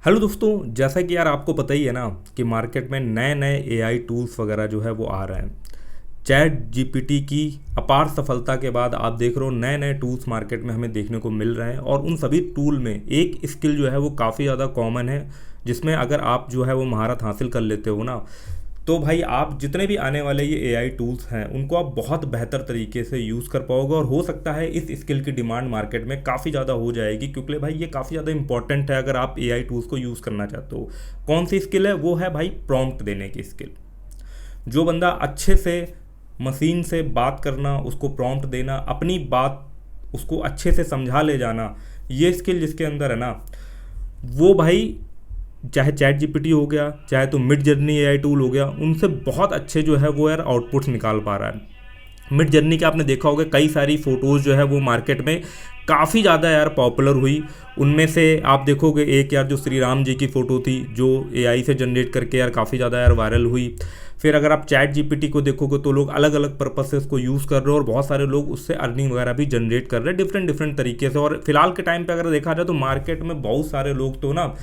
Hello दोस्तों, जैसा कि यार आपको पता ही है ना कि मार्केट में नए नए एआई टूल्स वगैरह जो है वो आ रहे हैं। चैट जीपीटी की अपार सफलता के बाद आप देख रहे हो नए नए टूल्स मार्केट में हमें देखने को मिल रहे हैं और उन सभी टूल में एक स्किल जो है वो काफ़ी ज़्यादा कॉमन है, जिसमें अगर आप जो है वो महारत हासिल कर लेते हो ना, तो भाई आप जितने भी आने वाले ये एआई टूल्स हैं उनको आप बहुत बेहतर तरीके से यूज़ कर पाओगे और हो सकता है इस स्किल की डिमांड मार्केट में काफ़ी ज़्यादा हो जाएगी, क्योंकि भाई ये काफ़ी ज़्यादा इंपॉर्टेंट है अगर आप एआई टूल्स को यूज़ करना चाहते हो। कौन सी स्किल है? वो है भाई प्रॉम्प्ट देने की स्किल। जो बंदा अच्छे से मशीन से बात करना, उसको प्रॉम्प्ट देना, अपनी बात उसको अच्छे से समझा ले जाना, ये स्किल जिसके अंदर है ना, वो भाई चाहे चैट जीपीटी हो गया, चाहे तो मिड जर्नी एआई टूल हो गया, उनसे बहुत अच्छे जो है वो यार आउटपुट्स निकाल पा रहा है। मिड जर्नी का आपने देखा होगा कई सारी फ़ोटोज़ जो है वो मार्केट में काफ़ी ज़्यादा यार पॉपुलर हुई। उनमें से आप देखोगे एक यार जो श्री राम जी की फ़ोटो थी जो एआई से जनरेट करके यार काफ़ी ज़्यादा यार वायरल हुई। फिर अगर आप चैट जीपीटी को देखोगे तो लोग अलग अलग पर्पज से उसको यूज़ कर रहे हो और बहुत सारे लोग उससे अर्निंग वगैरह भी जनरेट कर रहे हैं डिफरेंट डिफरेंट तरीके से। और फिलहाल के टाइम पे अगर देखा जाए तो मार्केट में बहुत सारे लोग तो ना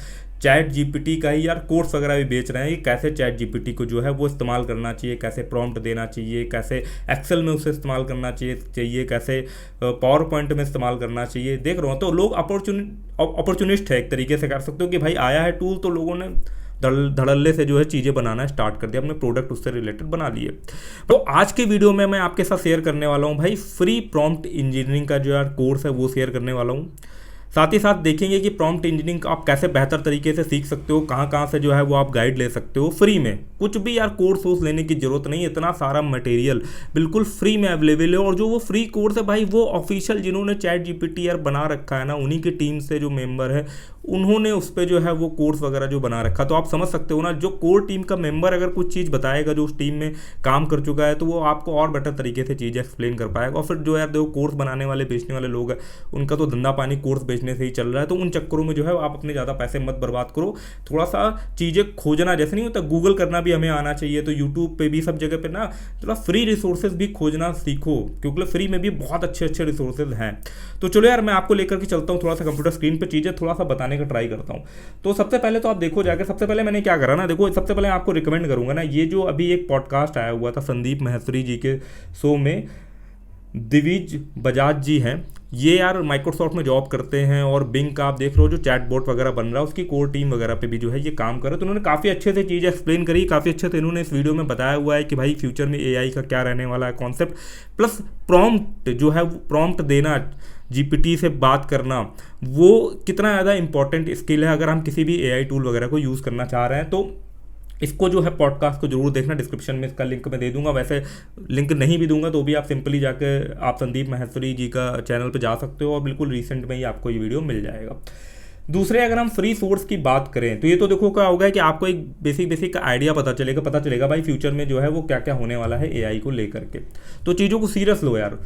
चैट जीपीटी का ही यार कोर्स वगैरह भी बेच रहे हैं कि कैसे चैट जीपीटी को जो है वो इस्तेमाल करना चाहिए, कैसे प्रॉम्प्ट देना चाहिए, कैसे एक्सेल में उसे इस्तेमाल करना चाहिए, कैसे पावर पॉइंट में इस्तेमाल करना चाहिए। देख रहा हूँ तो लोग अपॉर्चुनिस्ट है, एक तरीके से कर सकते हो कि भाई आया है टूल तो लोगों ने धड़ल्ले से जो है चीज़ें बनाना स्टार्ट कर दिया, अपने प्रोडक्ट उससे रिलेटेड बना लिए। तो आज के वीडियो में मैं आपके साथ शेयर करने वाला हूँ भाई फ्री प्रॉम्प्ट इंजीनियरिंग का जो यार कोर्स है वो शेयर करने वाला हूँ। साथ ही साथ देखेंगे कि प्रॉम्प्ट इंजीनियरिंग आप कैसे बेहतर तरीके से सीख सकते हो, कहाँ कहाँ से जो है वो आप गाइड ले सकते हो फ्री में। कुछ भी यार कोर्स वोर्स लेने की जरूरत नहीं है, इतना सारा मटेरियल बिल्कुल फ्री में अवेलेबल है। और जो वो फ्री कोर्स है भाई वो ऑफिशियल जिन्होंने चैट जीपीटी यार बना रखा है ना, उन्हीं की टीम से जो मेंबर है उन्होंने उस पर जो है वो कोर्स वगैरह जो बना रखा। तो आप समझ सकते हो ना, जो कोर टीम का मेंबर अगर कुछ चीज़ बताएगा जो उस टीम में काम कर चुका है तो वो आपको और बेटर तरीके से चीज़ें एक्सप्लेन कर पाएगा। और फिर जो यार देखो कोर्स बनाने वाले बेचने वाले लोग हैं उनका तो धंधा पानी कोर्स बेचने से ही चल रहा है, तो उन चक्करों में जो है आप अपने ज़्यादा पैसे मत बर्बाद करो। थोड़ा सा चीज़ें खोजना जैसे नहीं होता, गूगल करना भी हमें आना चाहिए। तो यूट्यूब पे भी सब जगह पे ना थोड़ा फ्री रिसोर्सेज भी खोजना सीखो, क्योंकि फ्री में भी बहुत अच्छे अच्छे रिसोर्सेज हैं। तो चलो यार मैं आपको लेकर के चलता हूँ, थोड़ा सा कंप्यूटर स्क्रीन पे चीज़ें थोड़ा सा बताने का ट्राई करता हूँ। तो सबसे पहले तो आप देखो जाकर, सबसे पहले मैंने क्या करा ना, देखो सबसे पहले आपको रिकमेंड करूंगा ना, ये जो अभी एक पॉडकास्ट आया हुआ था संदीप महेश्वरी जी के शो में, दिविज बजाज जी हैं, ये यार माइक्रोसॉफ्ट में जॉब करते हैं और बिंग का आप देख रहे हो जो चैट बोट वगैरह बन रहा है उसकी कोर टीम वगैरह पे भी जो है ये काम कर रहे हैं। तो उन्होंने काफ़ी अच्छे से चीज़ें एक्सप्लेन करी, काफ़ी अच्छे से इन्होंने इस वीडियो में बताया हुआ है कि भाई फ्यूचर में एआई का क्या रहने वाला है कॉन्सेप्ट, प्लस प्रॉम्प्ट जो है प्रॉम्प्ट देना, जीपीटी से बात करना, वो कितना ज़्यादा इंपॉर्टेंट स्किल है अगर हम किसी भी एआई टूल वगैरह को यूज़ करना चाह रहे हैं। तो इसको जो है पॉडकास्ट को जरूर देखना, डिस्क्रिप्शन में इसका लिंक मैं दे दूंगा। वैसे लिंक नहीं भी दूंगा तो भी आप सिंपली जाके आप संदीप महेश्वरी जी का चैनल पे जा सकते हो और बिल्कुल रिसेंट में ही आपको ये वीडियो मिल जाएगा। दूसरे अगर हम फ्री सोर्स की बात करें तो ये तो देखो क्या होगा कि आपको एक बेसिक का आइडिया पता चलेगा भाई फ्यूचर में जो है वो क्या क्या होने वाला है एआई को लेकर के। तो चीज़ों को सीरियस लो यार।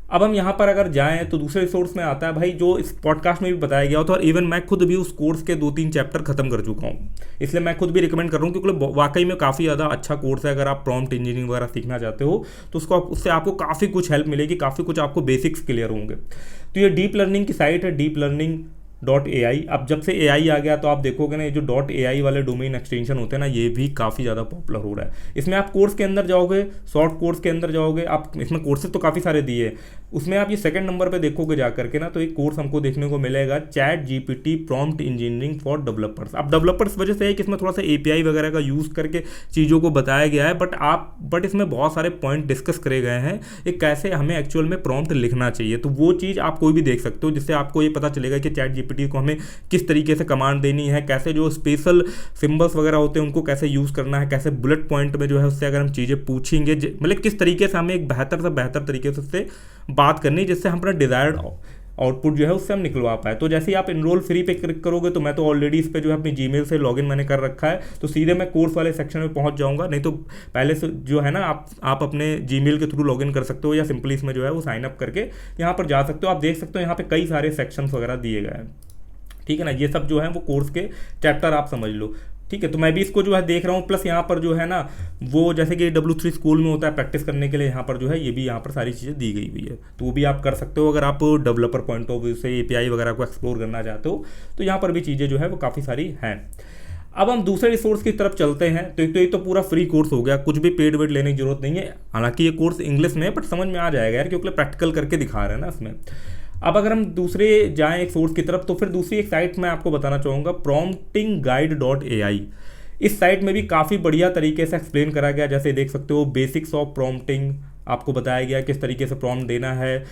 अब हम यहाँ पर अगर जाएं तो दूसरे सोर्स में आता है भाई जो इस पॉडकास्ट में भी बताया गया था, और इवन मैं खुद भी उस कोर्स के 2-3 चैप्टर खत्म कर चुका हूँ, इसलिए मैं खुद भी रिकमेंड कर रहा हूँ, क्योंकि वाकई में काफ़ी ज़्यादा अच्छा कोर्स है। अगर आप प्रॉम्प्ट इंजीनियरिंग वगैरह सीखना चाहते हो तो उससे आपको काफ़ी कुछ हेल्प मिलेगी, काफ़ी कुछ आपको बेसिक्स क्लियर होंगे। तो ये डीप लर्निंग की साइट है, डीप लर्निंग .ai। अब जब से AI आ गया तो आप देखोगे ना ये जो .ai वाले डोमेन एक्सटेंशन होते हैं ना, ये भी काफ़ी ज़्यादा पॉपुलर हो रहा है। इसमें आप कोर्स के अंदर जाओगे, शॉर्ट कोर्स के अंदर जाओगे, आप इसमें कोर्सेज तो काफ़ी सारे दिए हैं, उसमें आप ये सेकंड नंबर पे देखोगे जा करके ना, तो एक कोर्स हमको देखने को मिलेगा chat GPT prompt engineering for developers. अब डेवलपर्स वजह से है कि इसमें थोड़ा सा API वगैरह का यूज़ करके चीज़ों को बताया गया है, बट इसमें बहुत सारे पॉइंट डिस्कस करे गए हैं कि कैसे हमें एक्चुअल में प्रॉम्प्ट लिखना चाहिए। तो वो चीज़ आप कोई भी देख सकते हो, जिससे आपको ये पता चलेगा कि चैट जीपीटी को हमें किस तरीके से कमांड देनी है, कैसे जो स्पेशल सिंबल्स वगैरह होते हैं उनको कैसे यूज़ करना है, कैसे बुलेट पॉइंट में जो है उससे अगर हम चीज़ें पूछेंगे, मतलब किस तरीके से हमें एक बेहतर से बेहतर तरीके से उससे बात करनी जिससे हम अपना डिज़ायर्ड आउटपुट जो है उससे हम निकलवा पाए। तो जैसे ही आप इनरोल फ्री पे क्लिक करोगे तो मैं तो ऑलरेडी इस पे जो है अपनी जीमेल से लॉगिन मैंने कर रखा है, तो सीधे मैं कोर्स वाले सेक्शन में पहुंच जाऊंगा। नहीं तो पहले से जो है ना आप अपने जीमेल के थ्रू लॉगिन कर सकते हो या सिंपली इसमें जो है वो साइन अप करके यहाँ पर जा सकते हो। आप देख सकते हो यहाँ पे कई सारे सेक्शंस वगैरह दिए गए हैं, ठीक है ना। ये सब जो है वो कोर्स के चैप्टर आप समझ लो, ठीक है, तो मैं भी इसको जो है देख रहा हूँ। प्लस यहाँ पर जो है ना वो जैसे कि W3 स्कूल में होता है प्रैक्टिस करने के लिए, यहाँ पर जो है ये भी यहाँ पर सारी चीज़ें दी गई हुई है, तो वो भी आप कर सकते हो अगर आप डेवलपर पॉइंट ऑफ व्यू से API वगैरह को एक्सप्लोर करना चाहते हो, तो यहाँ पर भी चीज़ें जो है वो काफ़ी सारी हैं। अब हम दूसरे रिसोर्स की तरफ चलते हैं। तो एक तो पूरा फ्री कोर्स हो गया, कुछ भी पेड वेड लेने की जरूरत नहीं है। हालांकि ये कोर्स इंग्लिश में है बट समझ में आ जाएगा यार, क्योंकि प्रैक्टिकल करके दिखा रहे हैं ना इसमें। अब अगर हम दूसरे जाएं एक सोर्स की तरफ, तो फिर दूसरी एक साइट मैं आपको बताना चाहूँगा, promptingguide.ai। इस साइट में भी काफ़ी बढ़िया तरीके से एक्सप्लेन करा गया। जैसे देख सकते हो बेसिक्स ऑफ प्रॉम्प्टिंग, आपको बताया गया किस तरीके से प्रॉम्प्ट देना है।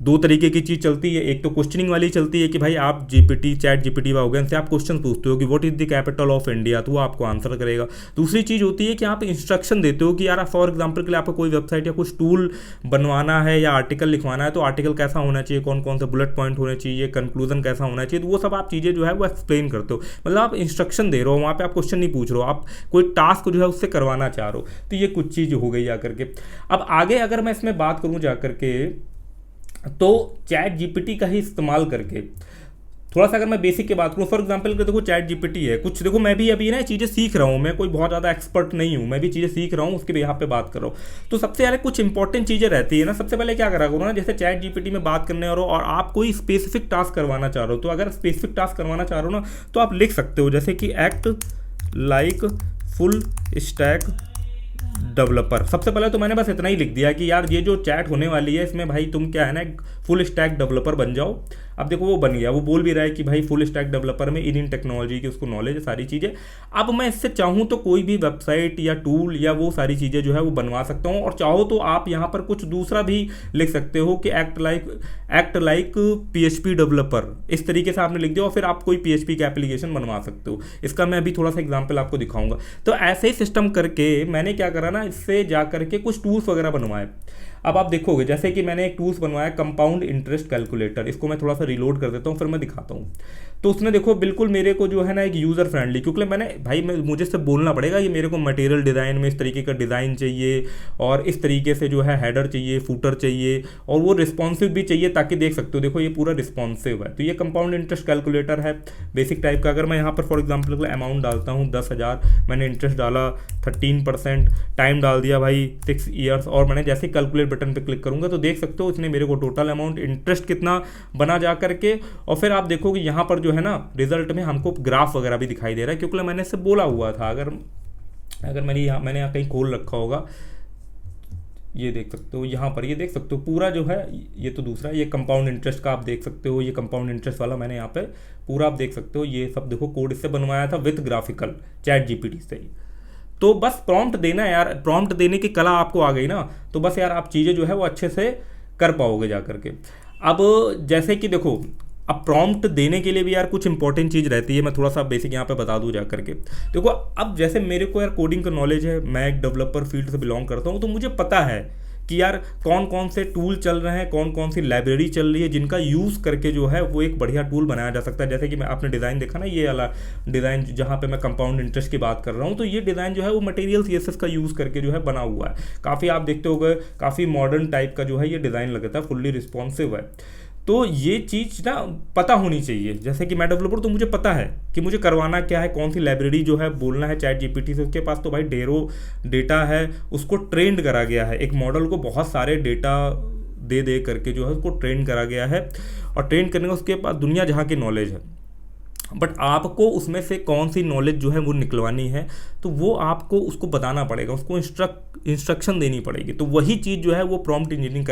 दो तरीके की चीज़ चलती है, एक तो क्वेश्चनिंग वाली चलती है कि भाई आप चैट जीपीटी हो गए, इनसे आप क्वेश्चन पूछते हो कि what is the capital of India, तो वो आपको आंसर करेगा। दूसरी चीज़ होती है कि आप इंस्ट्रक्शन देते हो कि यार फॉर एग्जांपल के लिए आपको कोई वेबसाइट या कुछ टूल बनवाना है या आर्टिकल लिखवाना है, तो आर्टिकल कैसा होना चाहिए, कौन कौन से बुलेट पॉइंट होने चाहिए, कंक्लूजन कैसा होना चाहिए, तो वो सब आप चीज़ें जो है वो एक्सप्लेन करते हो। मतलब आप इंस्ट्रक्शन दे रहे हो, वहाँ पर आप क्वेश्चन नहीं पूछ रहे हो, आप कोई टास्क जो है उससे करवाना चाह रहे हो। तो ये कुछ चीज़ हो गई जाकर के। अब आगे अगर मैं इसमें बात करूँ जाकर के, तो चैट जीपीटी का ही इस्तेमाल करके थोड़ा सा अगर मैं बेसिक की बात करूँ, फॉर एग्जांपल देखो चैट जीपीटी है कुछ, देखो मैं भी अभी ना चीज़ें सीख रहा हूँ, मैं कोई बहुत ज़्यादा एक्सपर्ट नहीं हूँ, मैं भी चीज़ें सीख रहा हूँ, उसके यहाँ पे बात कर रहा हूँ। तो सबसे पहले कुछ इंपॉर्टेंट चीज़ें रहती है ना, सबसे पहले क्या करा करो ना, जैसे चैट जीपीटी में बात करने और आप कोई स्पेसिफिक टास्क करवाना चाह रहे हो, तो अगर स्पेसिफिक टास्क करवाना चाह रहे हो ना, तो आप लिख सकते हो जैसे कि act like full stack developer. सबसे पहले तो मैंने बस इतना ही लिख दिया कि यार ये जो चैट होने वाली है इसमें भाई तुम क्या है ना फुल स्टैक डेवलपर बन जाओ। अब देखो वो बन गया, वो बोल भी रहा है कि भाई फुल स्टैक डेवलपर में इन टेक्नोलॉजी की उसको नॉलेज है, सारी चीज़ें। अब मैं इससे चाहूँ तो कोई भी वेबसाइट या टूल या वो सारी चीज़ें जो है वो बनवा सकता हूँ, और चाहो तो आप यहाँ पर कुछ दूसरा भी लिख सकते हो कि एक्ट लाइक PHP डेवलपर, इस तरीके से आपने लिख दिया और फिर आप कोई PHP का एप्लीकेशन बनवा सकते हो। इसका मैं अभी थोड़ा सा एग्जाम्पल आपको दिखाऊंगा। तो ऐसे ही सिस्टम करके मैंने क्या करा ना, इससे जा करके कुछ टूल्स वगैरह बनवाए। अब आप देखोगे जैसे कि मैंने एक टूल्स बनवाया कंपाउंड इंटरेस्ट कैलकुलेटर, इसको मैं थोड़ा सा रिलोड कर देता हूँ फिर मैं दिखाता हूँ। तो उसने देखो बिल्कुल मेरे को जो है ना एक यूज़र फ्रेंडली, क्योंकि मुझे से बोलना पड़ेगा ये मेरे को मटेरियल डिज़ाइन में इस तरीके का डिज़ाइन चाहिए और इस तरीके से जो है हेडर चाहिए, फूटर चाहिए, और वो रिस्पॉन्सिव भी चाहिए, ताकि देख सकते हो देखो ये पूरा रिस्पॉन्सिव है। तो ये कंपाउंड इंटरेस्ट कैलकुलेटर है बेसिक टाइप का। अगर मैं यहाँ पर फॉर एग्जाम्पल अमाउंट डालता हूँ 10,000, मैंने इंटरेस्ट डाला 13%, टाइम डाल दिया भाई 6 ईयर्स, और मैंने जैसे कैलकुलेट बटन पे क्लिक करूंगा तो देख सकते हो इसने मेरे को टोटल अमाउंट इंटरेस्ट कितना बना जा करके। और फिर आप देखोगे यहाँ पर जो है ना रिजल्ट में हमको ग्राफ वगैरह भी दिखाई दे रहा है, क्योंकि मैंने इससे बोला हुआ था। अगर मैंने यहाँ कहीं खोल रखा होगा, ये देख सकते हो यहाँ पर, ये देख सकते हो पूरा जो है, ये तो दूसरा, ये कंपाउंड इंटरेस्ट का आप देख सकते हो, ये कंपाउंड इंटरेस्ट वाला मैंने यहाँ पे पूरा आप देख सकते हो, ये सब देखो कोड इससे बनवाया था विथ ग्राफिकल चैट जीपीटी से ही। तो बस प्रॉम्प्ट देना है यार, प्रॉम्प्ट देने की कला आपको आ गई ना, तो बस यार आप चीज़ें जो है वो अच्छे से कर पाओगे जा करके। अब जैसे कि देखो, अब प्रॉम्प्ट देने के लिए भी यार कुछ इंपॉर्टेंट चीज़ रहती है, मैं थोड़ा सा बेसिक यहाँ पे बता दूँ जा करके। देखो अब जैसे मेरे को यार कोडिंग का नॉलेज है, मैं एक डेवलपर फील्ड से बिलोंग करता हूँ, तो मुझे पता है कि यार कौन कौन से टूल चल रहे हैं, कौन कौन सी लाइब्रेरी चल रही है, जिनका यूज़ करके जो है वो एक बढ़िया टूल बनाया जा सकता है। जैसे कि मैं आपने डिज़ाइन देखा ना, ये वाला डिज़ाइन जहाँ पे मैं कंपाउंड इंटरेस्ट की बात कर रहा हूँ, तो ये डिज़ाइन जो है वो मटेरियल CSS का यूज़ करके जो है बना हुआ है। काफ़ी आप देखते होगे काफ़ी मॉडर्न टाइप का जो है ये डिज़ाइन लगता है, फुल्ली रिस्पॉन्सिव है। तो ये चीज़ ना पता होनी चाहिए। जैसे कि मैं डेवलपर, तो मुझे पता है कि मुझे करवाना क्या है, कौन सी लाइब्रेरी जो है बोलना है चैट जीपीटी से। उसके पास तो भाई ढेरों डेटा है, उसको ट्रेंड करा गया है, एक मॉडल को बहुत सारे डेटा दे करके जो है उसको ट्रेन करा गया है, और ट्रेन करने का उसके पास दुनिया जहाँ की नॉलेज है। बट आपको उसमें से कौन सी नॉलेज जो है वो निकलवानी है, तो वो आपको उसको बताना पड़ेगा, उसको इंस्ट्रक्शन देनी पड़ेगी। तो वही चीज़ जो है वो प्रॉम्प्ट इंजीनियरिंग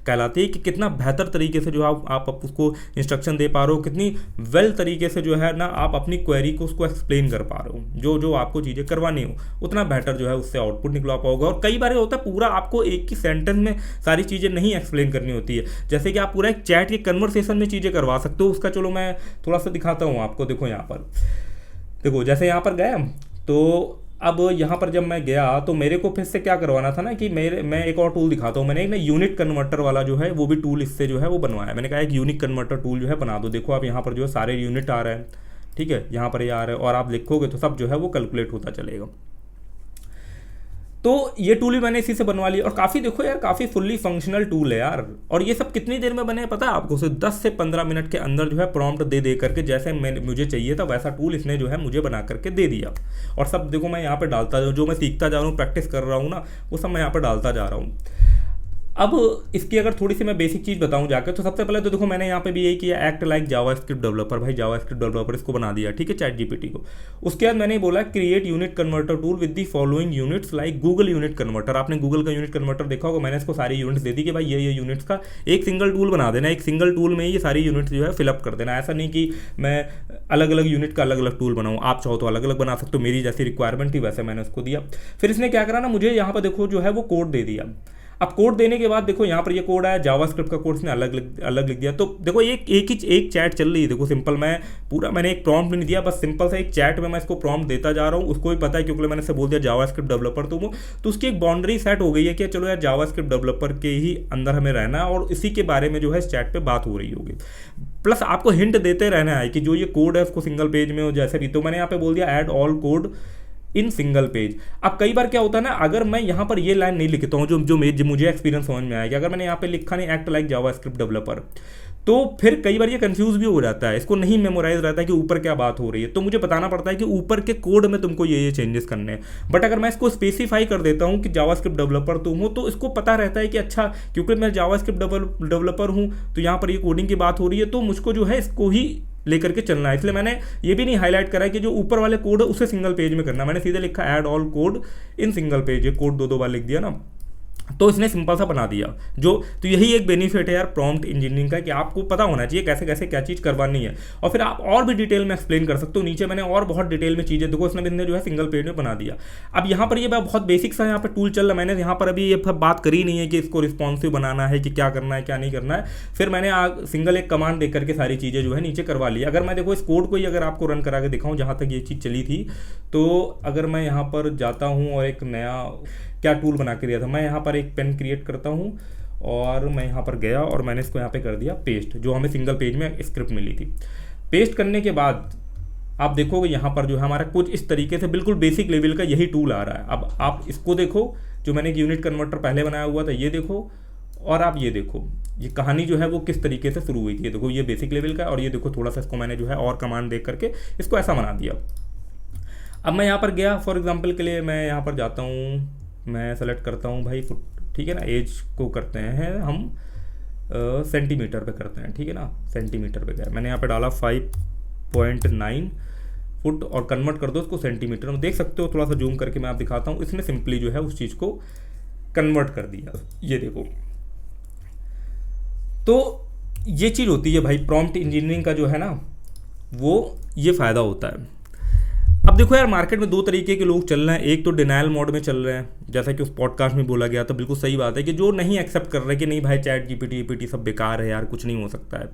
कहलाती है कि कितना बेहतर तरीके से जो आप उसको इंस्ट्रक्शन दे पा रहे हो, कितनी वेल तरीके से जो है ना आप अपनी क्वेरी को उसको एक्सप्लेन कर पा रहे हो, जो आपको चीज़ें करवानी हो, उतना बेहतर जो है उससे आउटपुट निकलवा पाओगे। और कई बार होता है पूरा आपको एक ही सेंटेंस में सारी चीज़ें नहीं एक्सप्लेन करनी होती है, जैसे कि आप पूरा एक चैट के कन्वर्सेशन में चीज़ें करवा सकते हो। उसका चलो मैं थोड़ा सा दिखाता हूँ आपको। देखो यहाँ पर, देखो जैसे यहाँ पर गया, तो अब यहाँ पर जब मैं गया तो मेरे को फिर से क्या करवाना था ना कि मैं एक और टूल दिखाता हूँ। मैंने एक ना यूनिट कन्वर्टर वाला जो है वो भी टूल इससे जो है वो बनवाया। मैंने कहा एक यूनिक कन्वर्टर टूल जो है बना दो। देखो आप यहाँ पर जो है सारे यूनिट आ रहे हैं, ठीक है, यहाँ पर ये आ रहे हैं, और आप लिखोगे तो सब जो है वो कैलकुलेट होता चलेगा। तो ये टूल भी मैंने इसी से बनवा लिया और काफ़ी देखो यार काफ़ी फुल्ली फंक्शनल टूल है यार। और ये सब कितनी देर में बने पता है आपको? सिर्फ 10 से 15 मिनट के अंदर जो है प्रॉम्प्ट दे करके जैसे मुझे चाहिए था वैसा टूल इसने जो है मुझे बना करके दे दिया। और सब देखो मैं यहाँ पर डालता जाऊँ, जो मैं सीखता जा रहा हूँ, प्रैक्टिस कर रहा हूँ ना, वो सब मैं यहाँ पर डालता जा रहा हूँ। अब इसकी अगर थोड़ी सी मैं बेसिक चीज़ बताऊं जाकर, तो सबसे पहले तो देखो मैंने यहाँ पे भी यही किया, एक्ट लाइक जावास्क्रिप्ट डेवलपर। भाई जावास्क्रिप्ट डेवलपर इसको बना दिया, ठीक है, चैट जीपीटी को। उसके बाद मैंने बोला create unit converter tool with the following units like Google unit converter. आपने गूगल का यूनिट कन्वर्टर देखा होगा, मैंने इसको सारी यूनिट्स दे दी कि भाई ये यूनिट्स का एक सिंगल टूल बना देना, एक सिंगल टूल में ये सारी यूनिट्स जो है फिलअप कर देना। ऐसा नहीं कि मैं अलग अलग यूनिट का अलग अलग टूल बनाऊँ, आप चाहो तो अलग अलग बना सकते हो, मेरी जैसी रिक्वायरमेंट थी वैसे मैंने उसको दिया। फिर इसने क्या करा ना, मुझे यहाँ पर देखो जो है वो कोड दे दिया। अब कोड देने के बाद देखो यहाँ पर ये कोड आया, जावास्क्रिप्ट का कोड इसने अलग लिख दिया। तो देखो एक चैट चल रही है, देखो सिंपल, मैंने एक प्रॉम्प्ट नहीं दिया, बस सिंपल सा एक चैट में मैं इसको प्रॉम्प्ट देता जा रहा हूँ। उसको भी पता है क्योंकि मैंने से बोल दिया जावास्क्रिप्ट डेवलपर, तो उसकी एक बाउंड्री सेट हो गई है कि चलो यार जावास्क्रिप्ट डेवलपर के ही अंदर हमें रहना है और इसी के बारे में जो है इस चैट पे बात हो रही होगी। प्लस आपको हिंट देते रहना है कि जो ये कोड है उसको सिंगल पेज में हो जैसे भी। तो मैंने यहाँ पे बोल दिया add all code in single page. अब कई बार क्या होता है ना, अगर मैं यहाँ पर ये लाइन नहीं लिखता हूँ, जो मुझे एक्सपीरियंस समझ में आया कि अगर मैंने यहाँ पे लिखा नहीं एक्ट लाइक जावास्क्रिप्ट डेवलपर, तो फिर कई बार ये कंफ्यूज भी हो जाता है, इसको नहीं मेमोराइज रहता है कि ऊपर क्या बात हो रही है। तो मुझे बताना पड़ता है कि ऊपर के कोड में तुमको ये चेंजेस करने हैं। बट अगर मैं इसको स्पेसिफाई कर देता हूँ कि जावास्क्रिप्ट डेवलपर तुम हो, तो इसको पता रहता है कि अच्छा क्योंकि मैं जावास्क्रिप्ट डेवलपर हूँ तो यहाँ पर ये कोडिंग की बात हो रही है, तो मुझको जो है इसको ही लेकर के चलना है। इसलिए मैंने ये भी नहीं हाईलाइट करा है कि जो ऊपर वाले कोड है उसे सिंगल पेज में करना, मैंने सीधे लिखा add all code in single page. ये कोड दो बार लिख दिया ना, तो इसने सिंपल सा बना दिया। तो यही एक बेनिफिट है यार प्रॉम्प्ट इंजीनियरिंग का, कि आपको पता होना चाहिए कैसे कैसे क्या चीज़ करवानी है, और फिर आप और भी डिटेल में एक्सप्लेन कर सकते हो। नीचे मैंने और बहुत डिटेल में चीज़ें देखो इसने जो है सिंगल पेज में बना दिया। अब यहाँ पर ये बहुत बेसिक सा यहाँ पर टूल चल रहा है, मैंने यहाँ पर अभी ये बात करी नहीं है कि इसको रिस्पॉन्सिव बनाना है, कि क्या करना है क्या नहीं करना है। फिर मैंने सिंगल एक कमांड दे करके सारी चीज़ें जो है नीचे करवा ली। अगर मैं देखो इस कोड को ही अगर आपको रन करा के दिखाऊँ जहाँ तक ये चीज़ चली थी, तो अगर मैं यहाँ पर जाता हूँ और एक नया क्या टूल बना के दिया था, मैं यहाँ पर एक पेन क्रिएट करता हूँ और मैं यहाँ पर गया और मैंने इसको यहाँ पे कर दिया पेस्ट, जो हमें सिंगल पेज में स्क्रिप्ट मिली थी। पेस्ट करने के बाद आप देखोगे यहाँ पर जो है हमारा कुछ इस तरीके से बिल्कुल बेसिक लेवल का यही टूल आ रहा है। अब आप इसको देखो, जो मैंने एक यूनिट कन्वर्टर पहले बनाया हुआ था ये देखो, और आप ये देखो ये कहानी जो है वो किस तरीके से शुरू हुई थी। ये देखो ये बेसिक लेवल का, और ये देखो थोड़ा सा इसको मैंने जो है और कमांड दे करके इसको ऐसा बना दिया। अब मैं यहाँ पर गया, फॉर एग्जाम्पल के लिए मैं यहाँ पर जाता हूँ, मैं सेलेक्ट करता हूँ भाई फुट, ठीक है ना, एज को करते हैं हम सेंटीमीटर पे करते हैं, ठीक है ना, सेंटीमीटर पे गया, मैंने यहाँ पे डाला 5.9 फुट और कन्वर्ट कर दो उसको सेंटीमीटर में। देख सकते हो, थोड़ा सा जूम करके मैं आप दिखाता हूँ, इसने सिंपली जो है उस चीज़ को कन्वर्ट कर दिया, ये देखो। तो ये चीज़ होती है भाई प्रॉम्प्ट इंजीनियरिंग का जो है ना, वो ये फ़ायदा होता है। अब देखो यार मार्केट में दो तरीके के लोग चल रहे हैं, एक तो डिनायल मोड में चल रहे हैं, जैसा कि उस पॉडकास्ट में बोला गया था, बिल्कुल सही बात है, कि जो नहीं एक्सेप्ट कर रहे कि नहीं भाई चैट जीपीटी सब बेकार है यार, कुछ नहीं हो सकता है।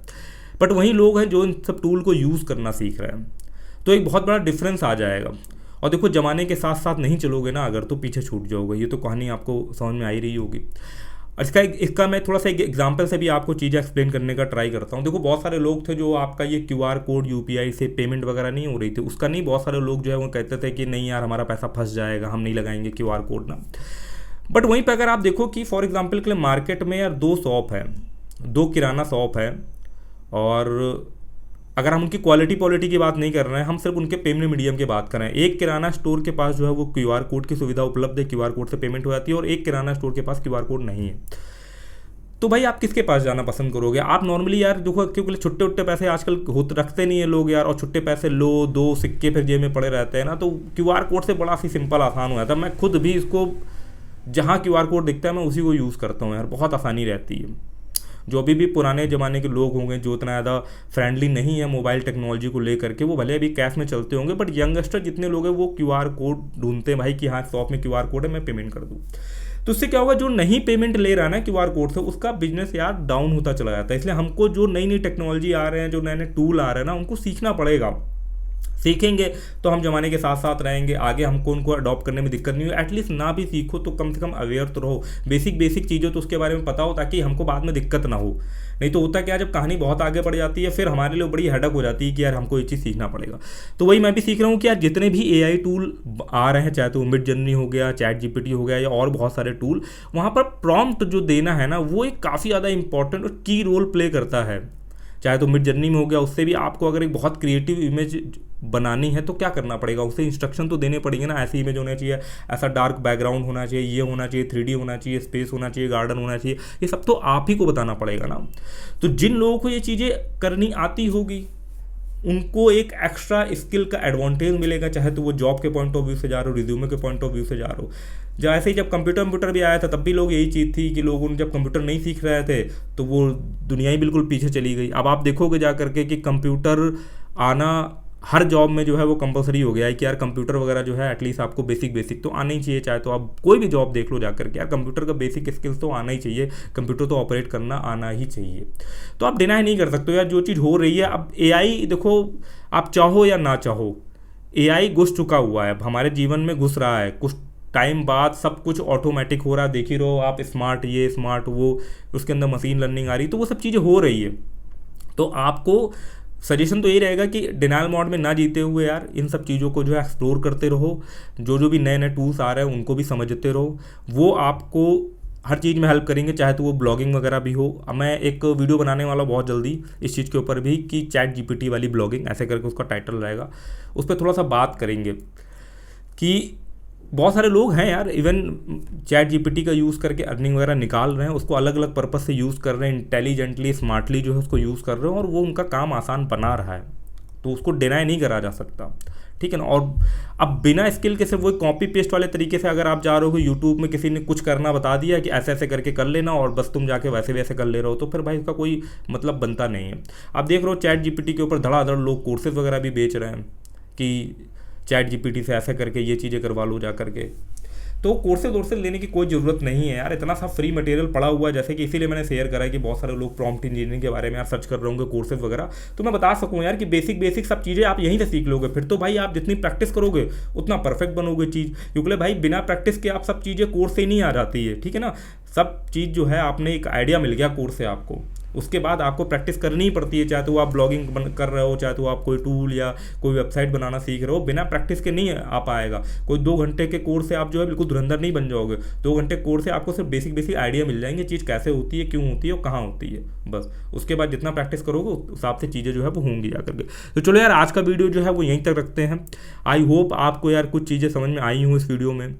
बट वहीं लोग हैं जो इन सब टूल को यूज़ करना सीख रहे हैं, तो एक बहुत बड़ा डिफरेंस आ जाएगा। और देखो ज़माने के साथ साथ नहीं चलोगे ना अगर, तो पीछे छूट जाओगे। ये तो कहानी आपको समझ में आ ही रही होगी। इसका मैं थोड़ा सा एक एग्जांपल से भी आपको चीज़ें एक्सप्लेन करने का ट्राई करता हूँ। देखो बहुत सारे लोग थे जो आपका ये QR कोड UPI से पेमेंट वगैरह नहीं हो रही थी, उसका नहीं, बहुत सारे लोग जो है वो कहते थे कि नहीं यार हमारा पैसा फंस जाएगा, हम नहीं लगाएंगे QR कोड ना। बट वहीं पर अगर आप देखो कि फॉर एग्जाम्पल के लिए मार्केट में यार 2 शॉप है, 2 किराना शॉप है, और अगर हम उनकी क्वालिटी की बात नहीं कर रहे हैं, हम सिर्फ उनके पेमेंट मीडियम की बात कर रहे हैं। एक किराना स्टोर के पास जो है वो QR कोड की सुविधा उपलब्ध है, QR कोड से पेमेंट हो जाती है, और एक किराना स्टोर के पास QR कोड नहीं है। तो भाई आप किसके पास जाना पसंद करोगे? आप नॉर्मली यार देखो, क्योंकि छुट्टे पैसे आजकल रखते नहीं है लोग यार, और छुट्टे पैसे लो 2 सिक्के फिर जेब में पड़े रहते हैं ना, तो QR कोड से बड़ा सी सिंपल आसान हो जाता है। मैं खुद भी इसको जहाँ QR कोड दिखता है मैं उसी को यूज़ करता हूँ यार, बहुत आसानी रहती है। जो अभी भी पुराने ज़माने के लोग होंगे जो इतना ज़्यादा फ्रेंडली नहीं है मोबाइल टेक्नोलॉजी को लेकर के, वो भले अभी कैश में चलते होंगे, बट यंगस्टर जितने लोग हैं वो QR कोड ढूंढते हैं भाई कि हाँ शॉप में QR कोड है, मैं पेमेंट कर दूँ। तो उससे क्या होगा, जो नहीं पेमेंट ले रहा है ना QR कोड से, उसका बिजनेस यार डाउन होता चला जाता है। इसलिए हमको जो नई नई टेक्नोलॉजी आ रहे हैं, जो नए नए टूल आ रहे हैं ना, उनको सीखना पड़ेगा। सीखेंगे तो हम ज़माने के साथ साथ रहेंगे, आगे हमको उनको अडॉप्ट करने में दिक्कत नहीं हो। एटलीस्ट ना भी सीखो तो कम से कम अवेयर तो रहो, बेसिक चीज़ें तो उसके बारे में पता हो, ताकि हमको बाद में दिक्कत ना हो। नहीं तो होता क्या, जब कहानी बहुत आगे बढ़ जाती है फिर हमारे लिए बड़ी हेडक हो जाती है कि यार हमको ये चीज़ सीखना पड़ेगा। तो वही मैं भी सीख रहा हूँ कि यार जितने भी AI टूल आ रहे हैं, चाहे तो मिड जर्नी हो गया, चैट GPT हो गया, या और बहुत सारे टूल, वहाँ पर प्रॉम्प्ट जो देना है ना, वो एक काफ़ी ज़्यादा इंपॉर्टेंट और की रोल प्ले करता है। चाहे तो मिड जर्नी में हो गया, उससे भी आपको अगर एक बहुत क्रिएटिव इमेज बनानी है तो क्या करना पड़ेगा, उसे इंस्ट्रक्शन तो देने पड़ेंगे ना, ऐसी इमेज होना चाहिए, ऐसा डार्क बैकग्राउंड होना चाहिए, ये होना चाहिए, 3D होना चाहिए, स्पेस होना चाहिए, गार्डन होना चाहिए, ये सब तो आप ही को बताना पड़ेगा ना। तो जिन लोगों को ये चीज़ें करनी आती होगी उनको एक एक्स्ट्रा स्किल का एडवांटेज मिलेगा, चाहे तो वो जॉब के पॉइंट ऑफ व्यू से जा रहे हो, रिज्यूमे के पॉइंट ऑफ व्यू से जा रहे हो। जैसे ही जब कंप्यूटर भी आया था तब भी लोग यही चीज़ थी कि लोग जब कंप्यूटर नहीं सीख रहे थे तो वो दुनिया ही बिल्कुल पीछे चली गई। अब आप देखोगे जा करके कि कंप्यूटर आना हर जॉब में जो है वो कंपलसरी हो गया है कि यार कंप्यूटर वगैरह जो है एटलीस्ट आपको बेसिक तो आना ही चाहिए। चाहे तो आप कोई भी जॉब देख लो जा करके, यार कंप्यूटर का बेसिक स्किल्स तो आना ही चाहिए, कंप्यूटर तो ऑपरेट करना आना ही चाहिए। तो आप डिनाई नहीं कर सकते यार, जो चीज़ हो रही है। अब AI देखो, आप चाहो या ना चाहो, AI घुस चुका हुआ है, अब हमारे जीवन में घुस रहा है। कुछ टाइम बाद सब कुछ ऑटोमेटिक हो रहा है, देख ही रहो आप, स्मार्ट ये स्मार्ट वो, उसके अंदर मशीन लर्निंग आ रही, तो वो सब चीज़ें हो रही है। तो आपको सजेशन तो यही रहेगा कि डिनायल मोड में ना जीते हुए यार इन सब चीज़ों को जो है एक्सप्लोर करते रहो, जो भी नए टूल्स आ रहे हैं उनको भी समझते रहो, वो आपको हर चीज़ में हेल्प करेंगे, चाहे तो वो ब्लॉगिंग वगैरह भी हो। अब मैं एक वीडियो बनाने वाला बहुत जल्दी इस चीज़ के ऊपर भी कि चैट GPT वाली ब्लॉगिंग, ऐसे करके उसका टाइटल रहेगा, उस पर थोड़ा सा बात करेंगे कि बहुत सारे लोग हैं यार इवन चैट GPT का यूज़ करके अर्निंग वगैरह निकाल रहे हैं, उसको अलग अलग पर्पस से यूज़ कर रहे हैं, इंटेलिजेंटली स्मार्टली जो है उसको यूज़ कर रहे हैं, और वो उनका काम आसान बना रहा है, तो उसको डिनाई नहीं करा जा सकता, ठीक है ना। और अब बिना स्किल के सिर्फ वो कॉपी पेस्ट वाले तरीके से अगर आप जा रहे हो, यूट्यूब में किसी ने कुछ करना बता दिया कि ऐसे ऐसे करके कर लेना और बस तुम जाके वैसे वैसे कर ले रहे हो, तो फिर भाई उसका कोई मतलब बनता नहीं है। आप देख रहे हो चैट GPT के ऊपर धड़ाधड़ लोग कोर्सेज वगैरह भी बेच रहे हैं कि चैट GPT से ऐसा करके ये चीज़ें करवा लो जा करके। तो कोर्सेज लेने की कोई ज़रूरत नहीं है यार, इतना सा फ्री मटेरियल पड़ा हुआ है, जैसे कि इसीलिए मैंने शेयर करा है कि बहुत सारे लोग प्रॉम्प्ट इंजीनियरिंग के बारे में यार सर्च कर रहे होंगे कोर्सेज वगैरह, तो मैं बता सकूँ यार कि बेसिक सब चीज़ें आप यहीं से सीख लोगे। फिर तो भाई आप जितनी प्रैक्टिस करोगे उतना परफेक्ट बनोगे चीज़, क्योंकि भाई बिना प्रैक्टिस के आप सब चीज़ें कोर्स से ही नहीं आ जाती है, ठीक है ना। सब चीज़ जो है आपने एक आइडिया मिल गया कोर्स से आपको, उसके बाद आपको प्रैक्टिस करनी ही पड़ती है, चाहे तो आप ब्लॉगिंग कर रहे हो, चाहे तो आप कोई टूल या कोई वेबसाइट बनाना सीख रहे हो, बिना प्रैक्टिस के नहीं आ पाएगा। कोई 2 घंटे के कोर्स से आप जो है बिल्कुल धुरंधर नहीं बन जाओगे। 2 घंटे कोर्स से आपको सिर्फ बेसिक आइडिया मिल जाएंगे, चीज़ कैसे होती है, क्यों होती है और कहाँ होती है, बस। उसके बाद जितना प्रैक्टिस करोगे उस हिसाब से चीज़ें जो है वो होंगी जा करके। तो चलो यार आज का वीडियो जो है वो यहीं तक रखते हैं। आई होप आपको यार कुछ चीज़ें समझ में आई हूँ इस वीडियो में,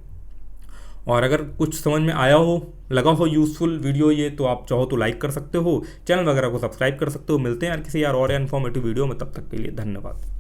और अगर कुछ समझ में आया हो, लगा हो यूज़फुल वीडियो ये, तो आप चाहो तो लाइक कर सकते हो, चैनल वगैरह को सब्सक्राइब कर सकते हो। मिलते हैं यार किसी यार और इन्फॉर्मेटिव वीडियो में, तब तक के लिए धन्यवाद।